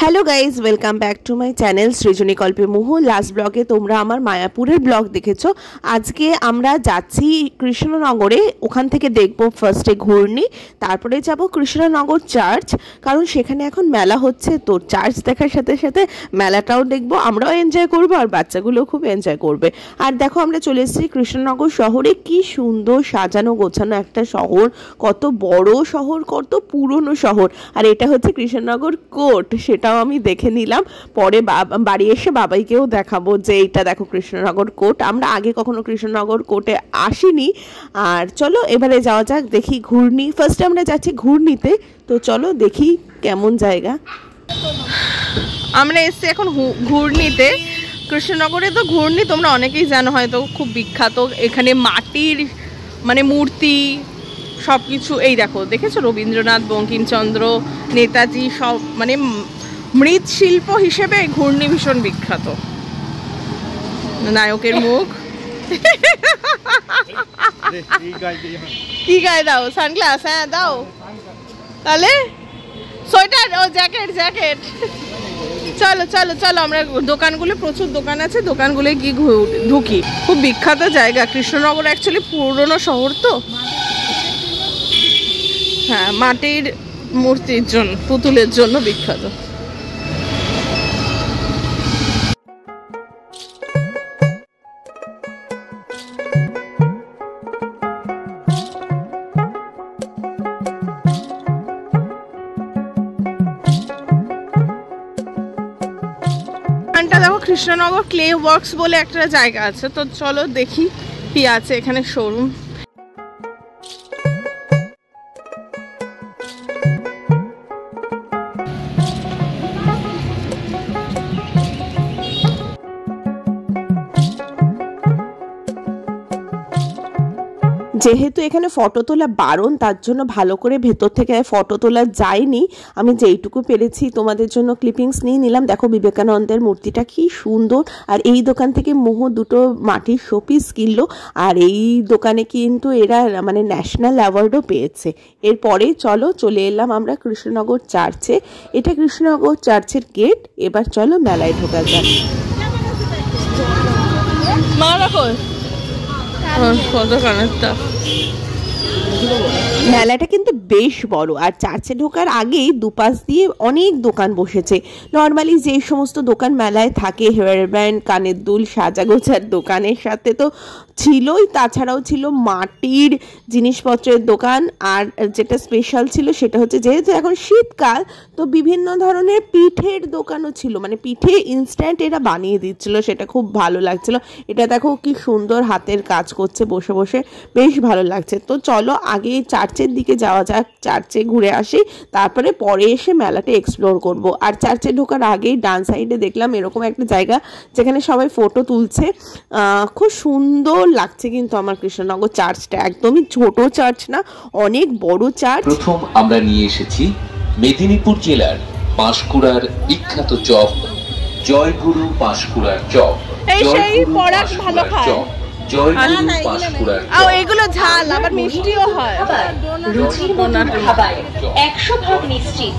Hello guys welcome back to my channel सृजनी कल्पे मुहु। लास्ट ब्लगे तोमरा आमार मायापुरेर ब्लग देखेছো। आजके आमरा जाচ্ছি কৃষ্ণনগরে, ওখান থেকে দেখবো ফার্স্টে ঘূর্ণি, তারপরে যাব কৃষ্ণনগর চার্চ, কারণ সেখানে এখন মেলা হচ্ছে। তো চার্চ দেখার সাথে সাথে মেলাটাও দেখবো, আমরাও এনজয় করবো আর বাচ্চাগুলোও খুব এনজয় করবে। আর দেখো আমরা চলে এসেছি কৃষ্ণনগর শহরে। কি সুন্দর সাজানো গোছানো একটা শহর, কত বড় শহর, কত পুরনো শহর। আর এটা হচ্ছে কৃষ্ণনগর কোর্ট, সেটাও আমি দেখে নিলাম। পরে বাড়ি এসে বাবাইকেও দেখাবো যে এইটা দেখো কৃষ্ণনগর কোর্ট। আমরা আগে কখনো কৃষ্ণনগর কোর্টে আসিনি। আর চলো এবারে যাওয়া যাক, দেখি ঘূর্ণি। ফার্স্টে আমরা যাচ্ছি ঘূর্ণিতে, তো চলো দেখি কেমন জায়গা। আমরা এসছি এখন ঘূর্ণিতে। কৃষ্ণনগরে তো ঘূর্ণি তোমরা অনেকেই জানো, হয়তো খুব বিখ্যাত। এখানে মাটির মানে মূর্তি সব কিছু, এই দেখো দেখেছো রবীন্দ্রনাথ, বঙ্কিমচন্দ্র, নেতাজি, সব মানে মৃৎশিল্প হিসেবে ঘূর্ণি ভীষণ বিখ্যাত। নায়কের মুখ কি গায়ে দাও? সানগ্লাস, হ্যাঁ দাও। তাহলে সোয়েটার, ও জ্যাকেট জ্যাকেট। চলো চলো চলো, আমরা দোকানগুলো, প্রচুর দোকান আছে, দোকানগুলো গিয়ে ঢুকি। খুব বিখ্যাত জায়গা কৃষ্ণনগর, অ্যাকচুয়ালি পুরনো শহর তো। হ্যাঁ, মাটির মূর্তির জন্য, পুতুলের জন্য বিখ্যাত। দেখো কৃষ্ণনগর ক্লে ওয়ার্কস বলে একটা জায়গা আছে, তো চলো দেখি কি আছে এখানে শোরুম। যেহেতু এখানে ফটো তোলা বারণ, তার জন্য ভালো করে ভেতর থেকে ফটো তোলা যায়নি। আমি যেইটুকু পেরেছি তোমাদের জন্য ক্লিপিংস নিয়ে নিলাম। দেখো বিবেকানন্দের মূর্তিটা কি সুন্দর। আর এই দোকান থেকে মোহো দুটো মাটির শোপিস কিনলো। আর এই দোকানে কিন্তু এরা মানে ন্যাশনাল অ্যাওয়ার্ডও পেয়েছে। এরপরে চলো চলে এলাম আমরা কৃষ্ণনগর চার্চে। এটা কৃষ্ণনগর চার্চের গেট। এবার চলো মেলায় ঢোকা যাক। মেলাটা কিন্তু বেশ বড়। আর চার্চে ঢোকার আগেই দুপাশ দিয়ে অনেক দোকান বসেছে। নর্মালি যে সমস্ত দোকান মেলায় থাকে, হেয়ার ব্যান্ড, কানের দুল, সাজাগোছার দোকানের সাথে তো ছিলই, তাছাড়াও ছিল মাটির জিনিসপত্রের দোকান। আর যেটা স্পেশাল ছিল সেটা হচ্ছে, যেহেতু এখন শীতকাল, তো বিভিন্ন ধরনের পিঠের দোকানও ছিল। মানে পিঠে ইনস্ট্যান্ট এরা বানিয়ে দিচ্ছিল, সেটা খুব ভালো লাগছিল। এটা দেখো কি সুন্দর হাতের কাজ করছে বসে বসে, বেশ ভালো লাগছে। তো চলো আগে চার্চের দিকে যাওয়া যাক, চার্চে ঘুরে আসি, তারপরে পরে এসে মেলাটা এক্সপ্লোর করব। আর চার্চে ঢোকার আগেই ডান সাইডে দেখলাম এরকম একটা জায়গা যেখানে সবাই ফটো তুলছে। খুব সুন্দর লাগছে কিন্তু আমার কৃষ্ণনগর চার্চটা। একদমই ছোট চার্চ না, অনেক বড় চার্চ। প্রথম আমরা নিয়ে এসেছি মেদিনীপুর জেলার পাঁশকুড়ার বিখ্যাত চপ জয়গুরু পাঁশকুড়ার চপ। এই সেই পরাগ ভালো খায়। এগুলো ঝাল আবার মিষ্টিও হয়।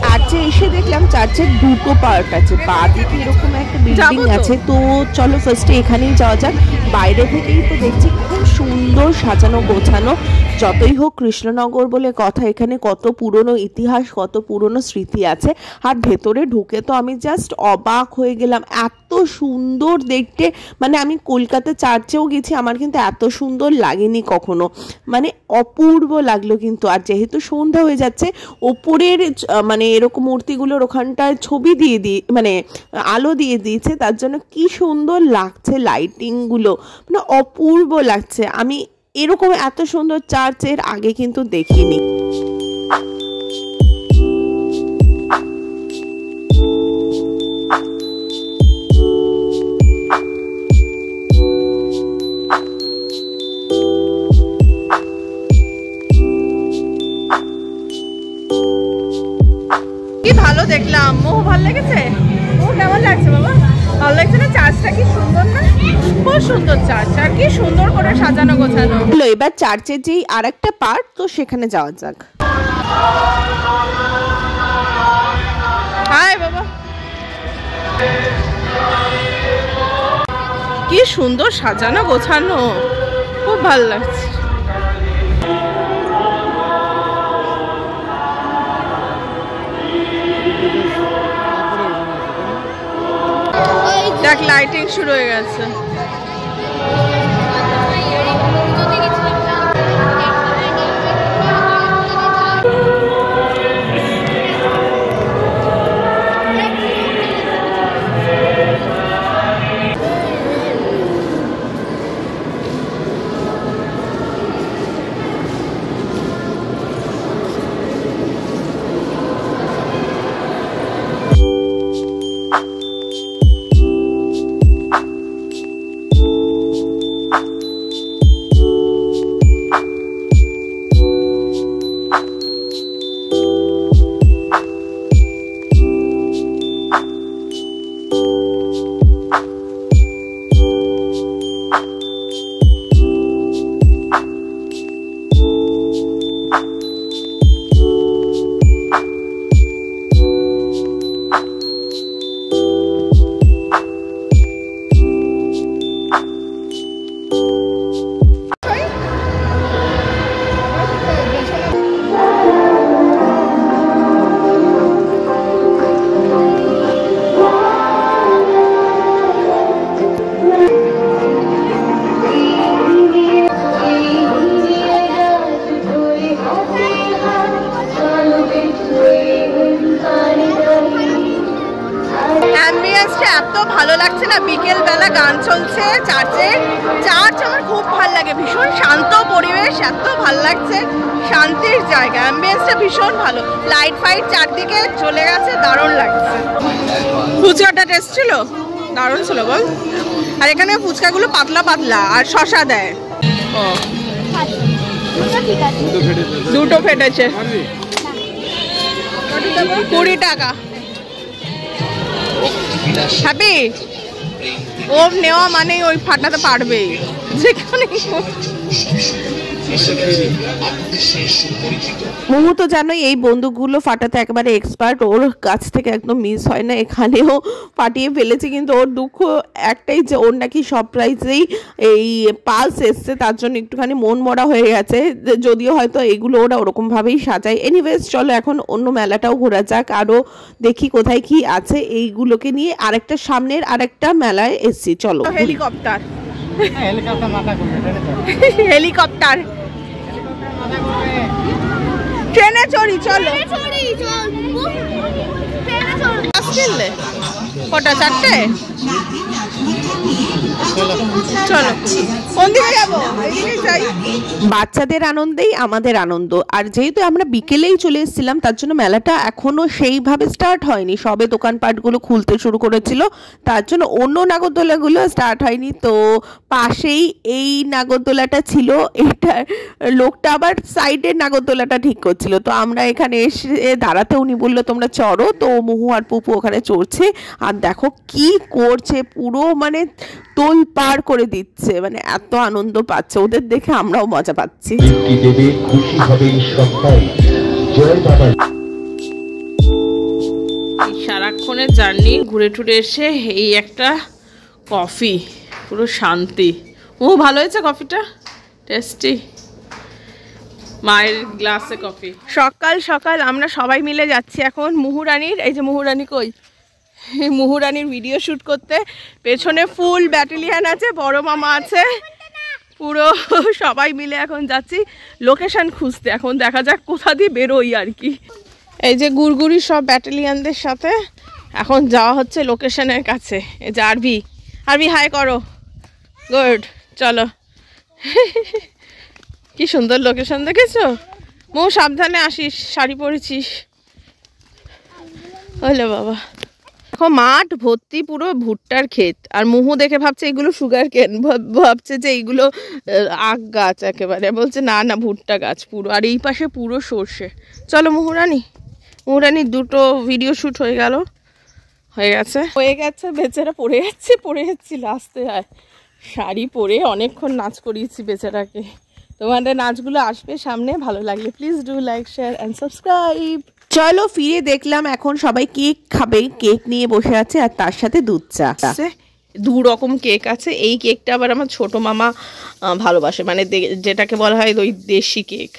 চার্চে এসে দেখলাম চার্চের দুটো পার্ট আছে। বাদিকে এরকম একটা বিল্ডিং আছে, তো চলো ফার্স্টে এখানেই যাওয়া যাক। বাইরে থেকেই তো দেখছি খুব সুন্দর সাজানো গোছানো। যতই হোক কৃষ্ণনগর বলে কথা, এখানে কত পুরনো ইতিহাস, কত পুরনো স্মৃতি আছে। আর ভেতরে ঢুকে তো আমি জাস্ট অবাক হয়ে গেলাম, এত সুন্দর দেখতে। মানে আমি কলকাতা চার্চেও গেছি, আমার কিন্তু এত সুন্দর লাগেনি কখনো, মানে অপূর্ব লাগলো কিন্তু। আর যেহেতু সন্ধ্যা হয়ে যাচ্ছে, ওপরের মানে এরকম মূর্তিগুলোর ওখানটায় ছবি দিয়ে মানে আলো দিয়ে দিয়েছে, তার জন্য কি সুন্দর লাগছে লাইটিংগুলো, মানে অপূর্ব লাগছে। আমি এরকম এত সুন্দর চার্চের আগে কিন্তু দেখিনি। ভালো দেখলাম, মোহ ভালো লেগেছে। মোহ কেমন লাগছে বাবা? ভালো লাগছে না? চার্চটা কি সুন্দর না? খুব সুন্দর চার্চ, আর কি সুন্দর করে সাজানো গোছানো। এবার চার্চের যেই আর একটা পার্ট, তো সেখানে যাওয়া যাক। হাই বাবা। সুন্দর সাজানো গোছানো, খুব ভালো লাগছে। দেখ লাইটিং শুরু হয়ে গেছে। এত ভালো লাগছে না, বিকেল বেলা গান চলছে চার্চে। চার্চ আমার খুব ভালো লাগে, ভীষণ শান্ত পরিবেশ, এত ভালো লাগছে, শান্তির জায়গা, অ্যাম্বিয়েন্সটা ভীষণ ভালো, লাইট ফাইট চারদিকে চলে গেছে, দারুণ লাগছে। ফুচকাটা টেস্ট ছিল, দারুণ ছিল বল। আর এখানে ফুচকাগুলো পাতলা পাতলা আর শশা দেয়। ও দুটো ফেটেছে, 20 টাকা। হ্যাপি ওম নেওয়া মানে ওই ফাটাতে পারবেই যেখানে। মোমো তো জানোই এই বন্দুকগুলো ফাটাতে একেবারে এক্সপার্ট, ওর কাছ থেকে একদম মিস হয় না। এখানেও ফাটিয়ে ফেলেছে, কিন্তু ওর দুঃখ একটাই যে ওর নাকি সব প্রাইজেই এই পালস এসছে, তার জন্য একটুখানি মন মরা হয়ে গেছে। যদিও হয়তো এগুলো ওরা ওরকমভাবেই সাজায়। এনিওয়েজ চলো এখন অন্য মেলাটাও ঘোরা যাক, আরও দেখি কোথায় কি আছে। এইগুলোকে নিয়ে আরেকটা সামনের আরেকটা মেলায় এসছি, চলো। হেলিকপ্টার হেলিকপ্টার ট্রেনে চড়ি, চলো। কটা, 4টে? চলো, কোন দিকে যাবো? এইদিকে যাই। বাচ্চাদের আনন্দেই আমাদের আনন্দ। আর যেহেতু আমরা বিকেলেই চলে এসেছিলাম, তার জন্য মেলাটা এখনো সেইভাবে স্টার্ট হয়নি, সবে দোকানপাটগুলো খুলতে শুরু করেছিল, তার জন্য অন্য নাগরদোলাগুলো স্টার্ট হয়নি। তো পাশেই এই নাগরদোলাটা ছিল, এটা লোকটা আবার সাইডের নাগরদোলাটা ঠিক করছিল। তো আমরা এখানে এসে দাঁড়াতে উনি বললো তোমরা চড়ো, তো মুহু আর পুপু ওখানে চড়ছে। আর দেখো কি করছে, পুরো মানে তোল পার করে দিচ্ছে, মানে এত আনন্দ পাচ্ছে, ওদের দেখে আমরাও মজা পাচ্ছি। সারাক্ষণের জার্নি ঘুরে টুরে এসে এই একটা কফি, পুরো শান্তি। ও ভালো হয়েছে কফিটা, টেস্টি, মায়ের গ্লাসে কফি। সকাল সকাল আমরা সবাই মিলে যাচ্ছি এখন মুহুরানির, এই যে মুহুরানি কই, মুহুরানির ভিডিও শ্যুট করতে। পেছনে ফুল ব্যাটালিয়ান আছে, বড় মামা আছে, পুরো সবাই মিলে এখন যাচ্ছি লোকেশন খুঁজতে। এখন দেখা যাক কোথা দিয়ে বেরোই আর কি। এই যে গুড়গুড়ি সব ব্যাটালিয়ানদের সাথে এখন যাওয়া হচ্ছে লোকেশনের কাছে। এই যে আরবি, আরবি হাই করো, গুড, চলো। কি সুন্দর লোকেশন দেখেছো? মৌ সাবধানে আসিস, শাড়ি পরেছিস। হলো বাবা, এখন মাঠ ভর্তি পুরো ভুট্টার ক্ষেত। আর মুহু দেখে ভাবছে এগুলো সুগার কেন, ভাবছে যে এইগুলো আখ গাছ একেবারে, বলছে না না ভুট্টা গাছ পুরো। আর এই পাশে পুরো সর্ষে। চলো মুহুরানি, মুহুরানির দুটো ভিডিও শ্যুট হয়ে গেছে, বেচারা পড়ে যাচ্ছি লাস্টে। হয় শাড়ি পরে অনেকক্ষণ নাচ করিয়েছি বেচারাকে। তোমাদের নাচগুলো আসবে সামনে, ভালো লাগলে please do like, share and subscribe. চলো ফিরে দেখলাম এখন সবাই কেক খাবে, কেক নিয়ে বসে আছে আর তার সাথে দুধ চা। দু রকম কেক আছে। এই কেকটা আবার আমার ছোট মামা ভালোবাসে, মানে যেটাকে বলা হয় ওই দেশি কেক।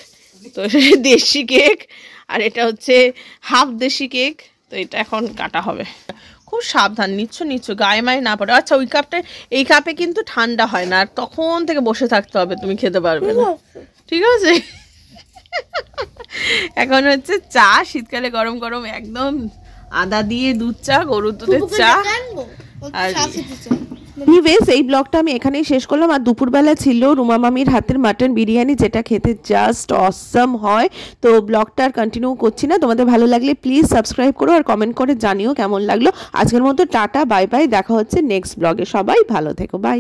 তো দেশি কেক, আর এটা হচ্ছে হাফ দেশি কেক। তো এটা এখন কাটা হবে। খুব সাবধান, নিচ্ছ গায়ে মায়ে না পড়ে। আচ্ছা ওই কাপটা, এই কাপে কিন্তু ঠান্ডা হয় না, আর তখন থেকে বসে থাকতে হবে, তুমি খেতে পারবে না, ঠিক আছে? এখন হচ্ছে চা, শীতকালে গরম গরম একদম আদা দিয়ে দুধ চা, গরুর দুধের চা। আর এনিওয়েজ এই ব্লগটা আমি এখানেই শেষ করলাম। আর দুপুরবেলা ছিল রুমা মামির হাতের মাটন বিরিয়ানি, যেটা খেতে জাস্ট অসাম হয়। তো ব্লগটা আর কন্টিনিউ করছি না, তোমাদের ভালো লাগলে প্লিজ সাবস্ক্রাইব করো আর কমেন্ট করে জানিও কেমন লাগলো। আজকের মতো টাটা, বাই বাই, দেখা হচ্ছে নেক্সট ব্লগে। সবাই ভালো থেকো, বাই।